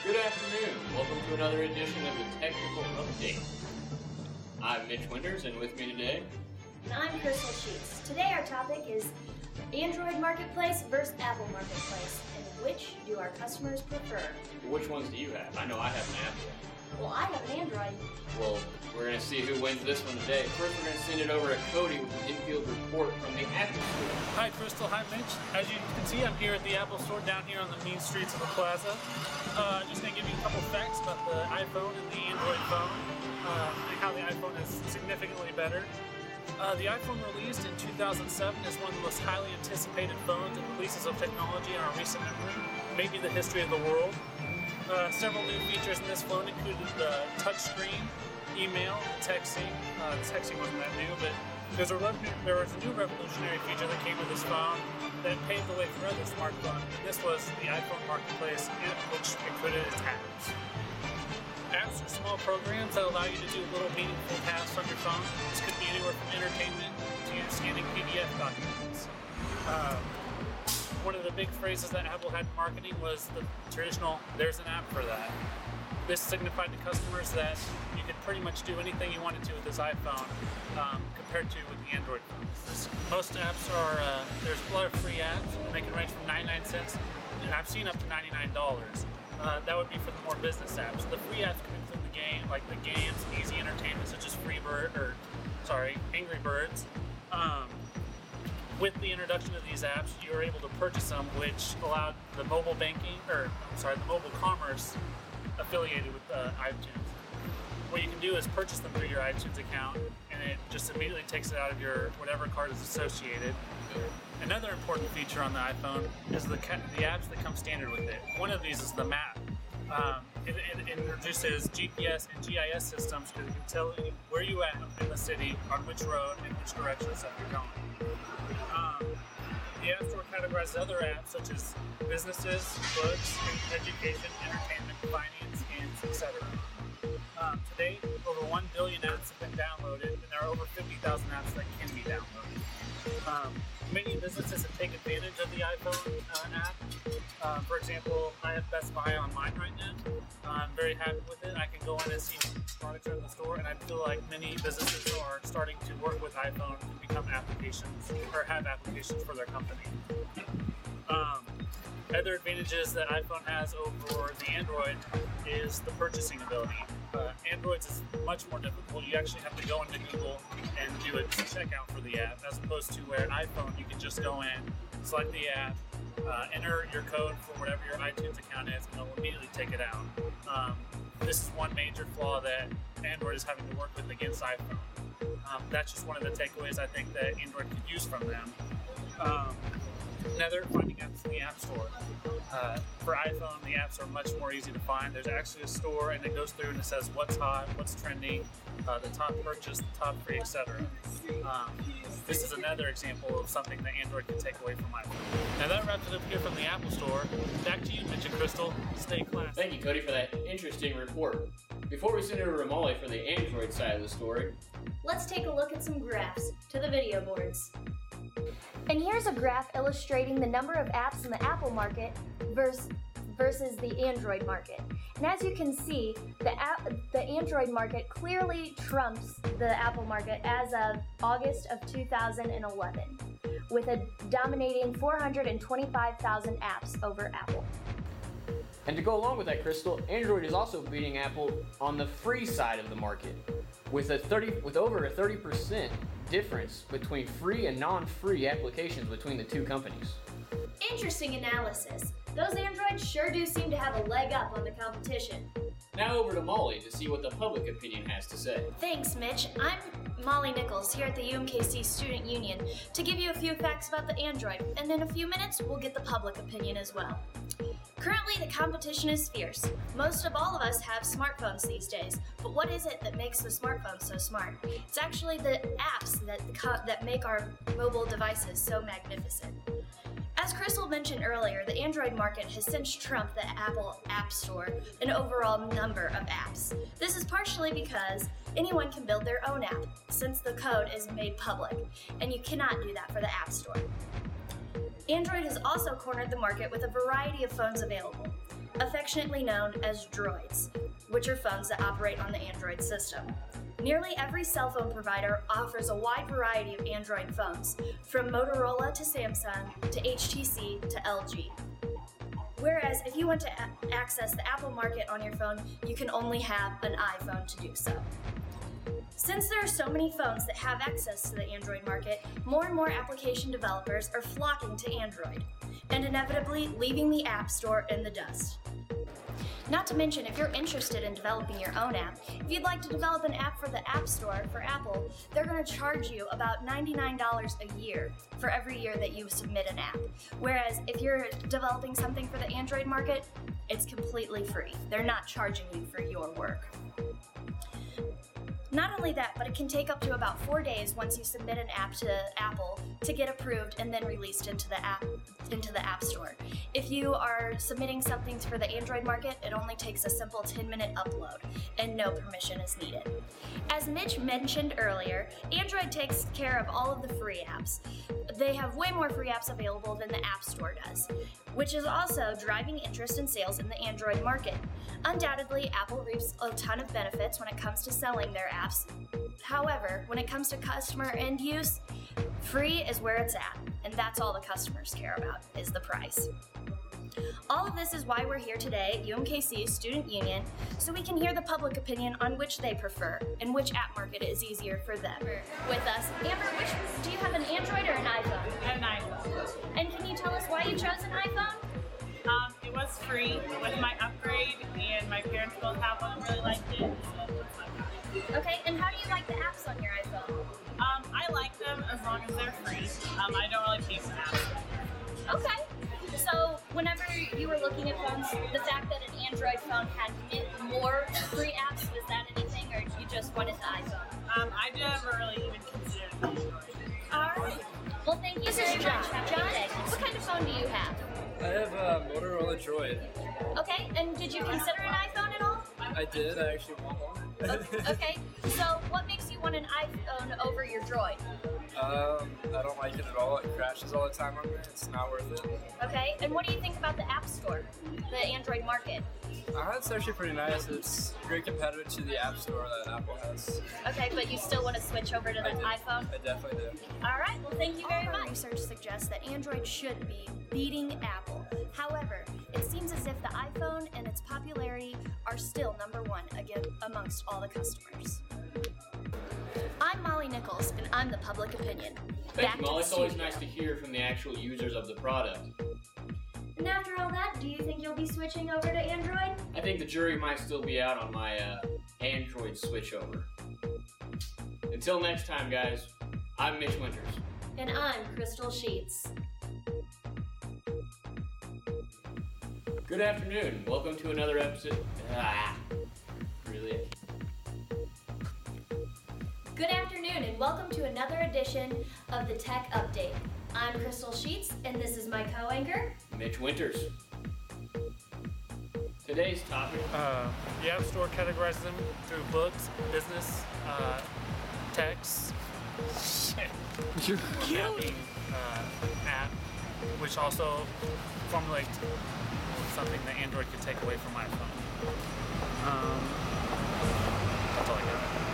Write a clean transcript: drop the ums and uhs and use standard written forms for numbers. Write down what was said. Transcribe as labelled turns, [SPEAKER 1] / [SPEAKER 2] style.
[SPEAKER 1] Good afternoon. Welcome to another edition of the Technical Update. I'm Mitch Winters, and with me today...
[SPEAKER 2] And I'm Crystal Sheets. Today our topic is Android Marketplace versus Apple Marketplace, and which do our customers prefer?
[SPEAKER 1] Which ones do you have? I know I have an Apple.
[SPEAKER 2] Well, I have an Android.
[SPEAKER 1] Well, we're going to see who wins this one today. First, we're going to send it over to Cody with an infield report from the Apple Store.
[SPEAKER 3] Hi, Crystal. Hi, Mitch. As you can see, I'm here at the Apple Store down here on the main streets of the plaza. I'm just going to give you a couple facts about the iPhone and the Android phone, and how the iPhone is significantly better. The iPhone released in 2007 is one of the most highly anticipated phones and releases of technology in our recent memory, maybe the history of the world. Several new features in this phone included the touchscreen, email, texting. Texting wasn't that new, but there was a new revolutionary feature that came with this phone that paved the way for other smartphones, and this was the iPhone Marketplace, which included its apps. Apps are small programs that allow you to do little meaningful tasks on your phone. This could be anywhere from entertainment to scanning PDF documents. One of the big phrases that Apple had in marketing was the traditional, there's an app for that. This signified to customers that you could pretty much do anything you wanted to with this iPhone compared to with the Android phones. Most apps are, there's a lot of free apps, and they can range from 99 cents, and I've seen up to $99. That would be for the more business apps. The free apps can include the game, like the games, easy entertainment such as Angry Birds. With the introduction of these apps, you were able to purchase them, which allowed the mobile commerce affiliated with iTunes. What you can do is purchase them through your iTunes account, and it just immediately takes it out of your whatever card is associated. Another important feature on the iPhone is the apps that come standard with it. One of these is the map. It introduces GPS and GIS systems because it can tell you where you at in the city, on which road, and which directions that you're going. The App Store categorizes other apps such as businesses, books, education, entertainment, finance, games, etc. To date, over 1 billion apps have been downloaded, and there are over 50,000 apps that can be downloaded. Many businesses have taken advantage of the iPhone app. For example, I have Best Buy on mine right now. I'm very happy with it. I can go in and see products in the store, and I feel like many businesses are starting to work with iPhone to become applications or have applications for their company. Other advantages that iPhone has over the Android is the purchasing ability. Android's is much more difficult. You actually have to go into Google and do a checkout for the app, as opposed to where iPhone, you can just go in, select the app, enter your code for whatever your iTunes account is, and it'll immediately take it out. This is one major flaw that Android is having to work with against iPhone. That's just one of the takeaways I think that Android could use from them. Another, finding apps in the App Store. For iPhone, the apps are much more easy to find. There's actually a store, and it goes through and it says what's hot, what's trending, the top purchase, the top free, etc. This is another example of something that Android can take away from iPhone. Now that wraps it up here from the Apple Store. Back to you, Mitch and Crystal. Stay classy.
[SPEAKER 1] Thank you, Cody, for that interesting report. Before we send it over to Molly for the Android side of the story,
[SPEAKER 2] let's take a look at some graphs to the video boards. And here's a graph illustrating the number of apps in the Apple market versus the Android market. And as you can see, the Android market clearly trumps the Apple market as of August of 2011, with a dominating 425,000 apps over Apple.
[SPEAKER 1] and to go along with that, Crystal, Android is also beating Apple on the free side of the market, with over a 30% difference between free and non-free applications between the two companies.
[SPEAKER 2] Interesting analysis. Those Androids sure do seem to have a leg up on the competition.
[SPEAKER 1] Now over to Molly to see what the public opinion has to say.
[SPEAKER 2] Thanks, Mitch. I'm Molly Nichols here at the UMKC Student Union to give you a few facts about the Android, and in a few minutes we'll get the public opinion as well. Currently, the competition is fierce. Most of all of us have smartphones these days, but what is it that makes the smartphone so smart? It's actually the apps that make our mobile devices so magnificent. As Crystal mentioned earlier, the Android market has since trumped the Apple App Store in overall number of apps. This is partially because anyone can build their own app, since the code is made public, and you cannot do that for the App Store. Android has also cornered the market with a variety of phones available, affectionately known as droids, which are phones that operate on the Android system. Nearly every cell phone provider offers a wide variety of Android phones, from Motorola to Samsung to HTC to LG. Whereas if you want to access the Apple market on your phone, you can only have an iPhone to do so. Since there are so many phones that have access to the Android market, more and more application developers are flocking to Android, and inevitably leaving the App Store in the dust. Not to mention, if you're interested in developing your own app, if you'd like to develop an app for the App Store for Apple, they're going to charge you about $99 a year for every year that you submit an app. Whereas if you're developing something for the Android market, it's completely free. They're not charging you for your work. Not only that, but it can take up to about 4 days once you submit an app to Apple to get approved and then released into the App Store. If you are submitting something for the Android market, it only takes a simple 10-minute upload, and no permission is needed. As Mitch mentioned earlier, Android takes care of all of the free apps. They have way more free apps available than the App Store does, which is also driving interest in sales in the Android market. Undoubtedly, Apple reaps a ton of benefits when it comes to selling their apps. However, when it comes to customer end use, free is where it's at, and that's all the customers care about, is the price. All of this is why we're here today at UMKC Student Union, so we can hear the public opinion on which they prefer and which app market is easier for them. With us, Amber, do you have an Android or an iPhone?
[SPEAKER 4] I have an iPhone.
[SPEAKER 2] And can you tell us why you chose an iPhone?
[SPEAKER 4] It was free with my upgrade, and my parents both have one and really liked it, so that's why I got it.
[SPEAKER 2] Okay, and how do you like the apps on your iPhone?
[SPEAKER 4] I like them as long as they're free. I don't really pay for apps.
[SPEAKER 2] Okay. So whenever you were looking at phones, the fact that an Android phone had more free apps, was that anything, or you just wanted the iPhone?
[SPEAKER 4] I never really even considered Android.
[SPEAKER 2] Alright. Well, thank you very much. John, what kind of phone do you have?
[SPEAKER 5] I have a Motorola Droid.
[SPEAKER 2] Okay, and did you consider an iPhone at all?
[SPEAKER 5] I did. I actually want one.
[SPEAKER 2] Okay, so what makes you want an iPhone over your Droid?
[SPEAKER 5] I don't like it at all. It crashes all the time on me. It's not worth it.
[SPEAKER 2] Okay, and what do you think about the App Store, the Android market?
[SPEAKER 5] It's actually pretty nice. It's a great competitor to the App Store that Apple has.
[SPEAKER 2] Okay, but you still want to switch over to the iPhone?
[SPEAKER 5] I definitely do.
[SPEAKER 2] All right, well, thank you very much. Research suggests that Android should be beating Apple. However, it seems as if the iPhone and its popularity are still number one amongst all the customers. I'm Molly Nichols, and I'm the public opinion.
[SPEAKER 1] Thank you, Molly. It's always nice to hear from the actual users of the product.
[SPEAKER 2] And after all that, do you think you'll be switching over to Android?
[SPEAKER 1] I think the jury might still be out on my Android switchover. Until next time, guys, I'm Mitch Winters.
[SPEAKER 2] And I'm Crystal Sheets.
[SPEAKER 1] Good afternoon. Welcome to another episode. Really?
[SPEAKER 2] Good afternoon, and welcome to another edition of the Tech Update. I'm Crystal Sheets, and this is my co-anchor,
[SPEAKER 1] Mitch Winters. Today's topic.
[SPEAKER 3] The App Store categorizes them through books, business, text, mapping, app, which also formulates something that Android could take away from iPhone. That's all I got.